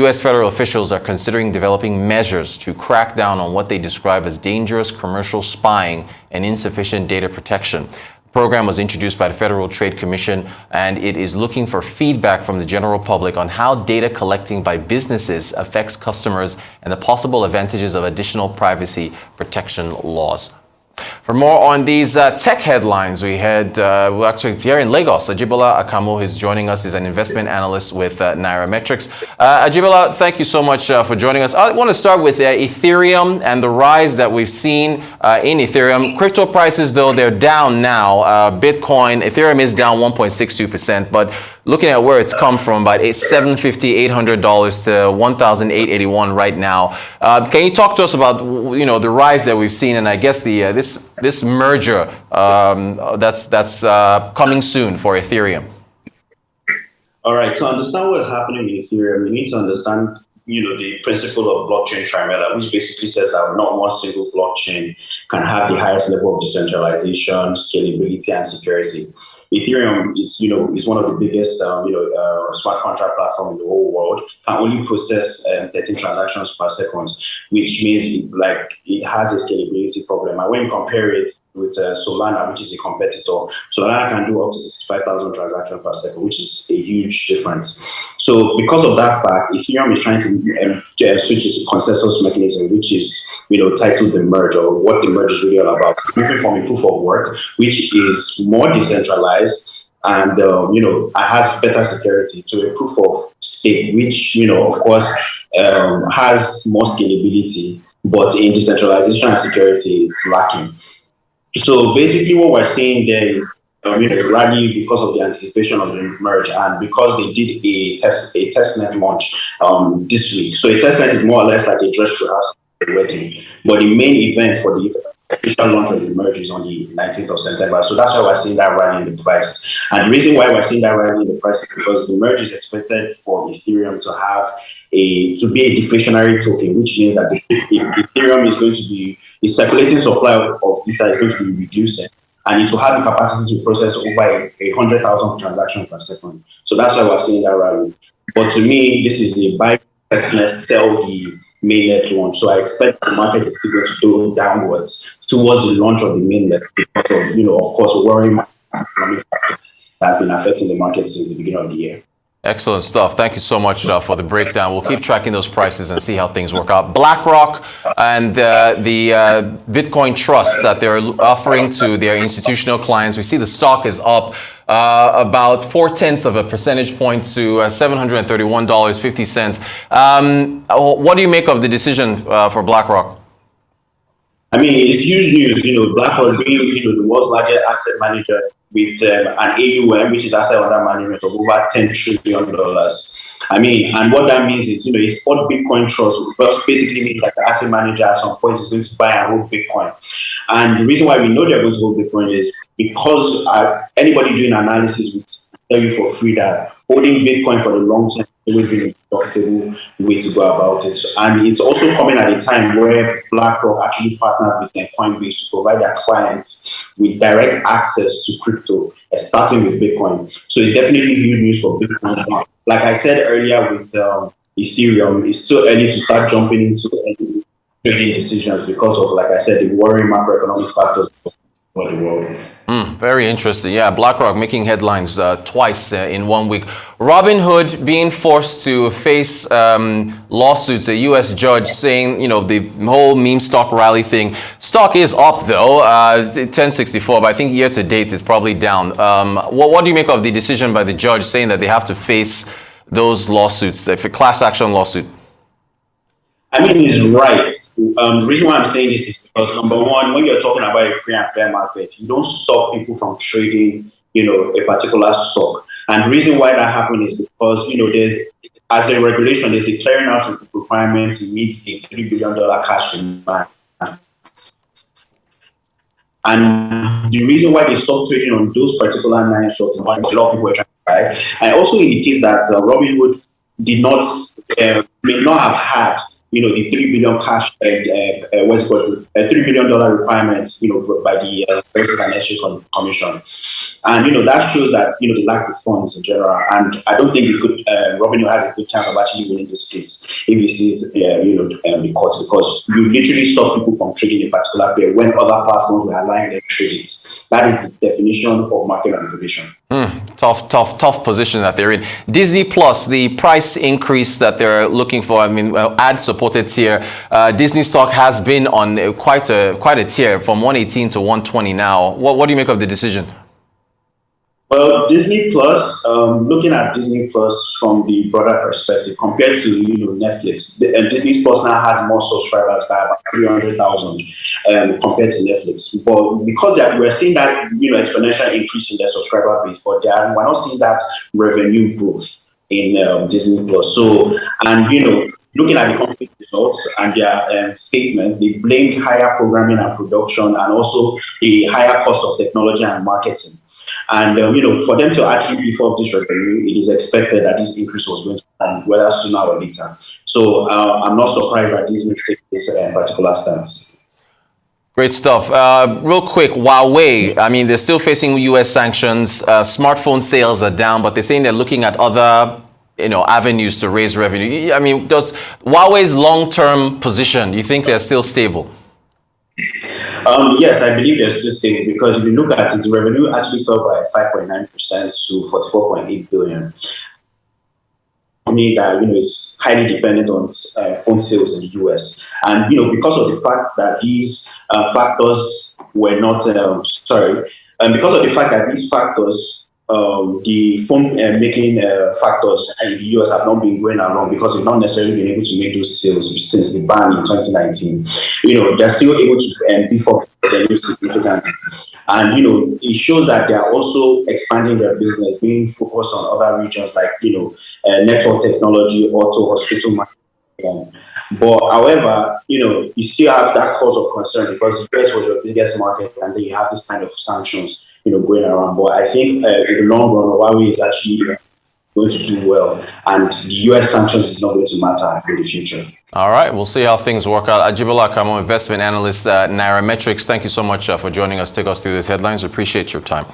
U.S. federal officials are considering developing measures to crack down on what they describe as dangerous commercial spying and insufficient data protection. The program was introduced by the Federal Trade Commission, and it is looking for feedback from the general public on how data collecting by businesses affects customers and the possible advantages of additional privacy protection laws. For more on these tech headlines, we're actually here in Lagos. Ajibola Akamo is joining us. He's an investment analyst with Nairametrics. Ajibola, thank you so much for joining us. I want to start with Ethereum and the rise that we've seen in Ethereum. Crypto prices, though, they're down now. Bitcoin, Ethereum is down 1.62%, but looking at where it's come from, about $750, $800 to $1,881 right now. Can you talk to us about the rise that we've seen, and I guess this merger that's coming soon for Ethereum? All right. To understand what's happening in Ethereum, we need to understand the principle of blockchain trilemma, which basically says that not one single blockchain can have the highest level of decentralization, scalability, and security. Ethereum is one of the biggest smart contract platform in the whole world. Can only process 13 transactions per second, which means it has a scalability problem. And when you compare it with Solana, which is a competitor, Solana can do up to 65,000 transactions per second, which is a huge difference. So because of that fact, Ethereum is trying to switch to consensus mechanism, which is titled the merge, or what the merge is really all about. Moving from a proof of work, which is more decentralized and has better security, to a proof of stake, which of course has more scalability, but in decentralization and security, it's lacking. So basically what we're seeing there is rally because of the anticipation of the merge, and because they did a testnet launch this week. So a testnet is more or less like a dress rehearsal wedding, but the main event for the official launch of the merge is on the 19th of September. So that's why we're seeing that rally in the price. And the reason why we're seeing that rally in the price is because the merge is expected for Ethereum to be a deflationary token, which means that Ethereum is going to be, the circulating supply of Ether is going to be reducing, and it will have the capacity to process over 100,000 transactions per second. So that's why we're seeing that rally. But to me, this is a buy, sell the mainnet launch. So I expect the market is still going to go downwards towards the launch of the mainnet because of course, worrying economic factors that have been affecting the market since the beginning of the year. Excellent stuff. Thank you so much for the breakdown. We'll keep tracking those prices and see how things work out. BlackRock and the Bitcoin trust that they're offering to their institutional clients. We see the stock is up about 0.4 of a percentage point to $731.50. What do you make of the decision for BlackRock? I mean, it's huge news. BlackRock being the world's largest asset manager with an AUM, which is asset under management, of over $10 trillion. I mean, and what that means is, it's called Bitcoin Trust, which basically means like the asset manager at some point is going to buy and hold Bitcoin. And the reason why we know they're going to hold Bitcoin is because anybody doing analysis will tell you for free that holding Bitcoin for the long term has always been a profitable way to go about it. And it's also coming at a time where BlackRock actually partnered with Coinbase to provide their clients with direct access to crypto, starting with Bitcoin. So it's definitely huge news for Bitcoin. Like I said earlier with Ethereum, it's so early to start jumping into any trading decisions because of, like I said, the worrying macroeconomic factors for the world. Very interesting. Yeah, BlackRock making headlines twice in 1 week. Robinhood being forced to face lawsuits. A U.S. judge saying, the whole meme stock rally thing. Stock is up though, 1064, but I think year to date it's probably down. What do you make of the decision by the judge saying that they have to face those lawsuits, the class action lawsuit? I mean, he's right. The reason why I'm saying this is because, number one, when you're talking about a free and fair market, you don't stop people from trading, a particular stock. And the reason why that happened is because, there's, as a regulation, there's a clearinghouse requirement to meet a $3 billion cash demand. And the reason why they stopped trading on those particular 9 stocks, a lot of people were trying to buy, and also indicates that Robinhood may not have had the 3 billion cash, what's it called, $3 billion requirements, by the Securities and Exchange Commission. And, that shows that, they lack the funds in general. And I don't think Robinhood has a good chance of actually winning this case if this is, the courts, because you literally stop people from trading a particular pair when other platforms were allowing them to trade it. That is the definition of market manipulation. Tough position that they're in. Disney Plus, the price increase that they're looking for, ad-supported tier. Disney stock has been on quite a tier from 118 to 120 now. What do you make of the decision? Well, Disney Plus, looking at Disney Plus from the broader perspective, compared to Netflix, Disney Plus now has more subscribers by about 300,000 compared to Netflix. But because we're seeing that exponential increase in their subscriber base, but we're not seeing that revenue growth in Disney Plus. So, and looking at the company's results and their statements, they blamed higher programming and production and also a higher cost of technology and marketing. And, for them to actually beef up this revenue, it is expected that this increase was going to come, whether sooner or later. So I'm not surprised that Disney takes this particular stance. Great stuff. Real quick, Huawei, they're still facing U.S. sanctions. Smartphone sales are down, but they're saying they're looking at other avenues to raise revenue. Does Huawei's long-term position, do you think they're still stable? Yes, I believe they're still stable because if you look at it, the revenue actually fell by 5.9% to 44.8 billion. That is highly dependent on phone sales in the US, and because of the fact that these factors were not because of the fact that these factors. The phone making factors in the US have not been going along because they've not necessarily been able to make those sales since the ban in 2019. They're still able to beef up their new significantly. And, it shows that they are also expanding their business, being focused on other regions like, network technology, auto, hospital marketing. But however, you still have that cause of concern because the US was your biggest market and then you have this kind of sanctions going around. But I think in the long run, Huawei is actually going to do well, and the US sanctions is not going to matter in the future. All right, we'll see how things work out. Ajibola Akamo, investment analyst at Nairametrics. Thank you so much for joining us. Take us through these headlines. Appreciate your time.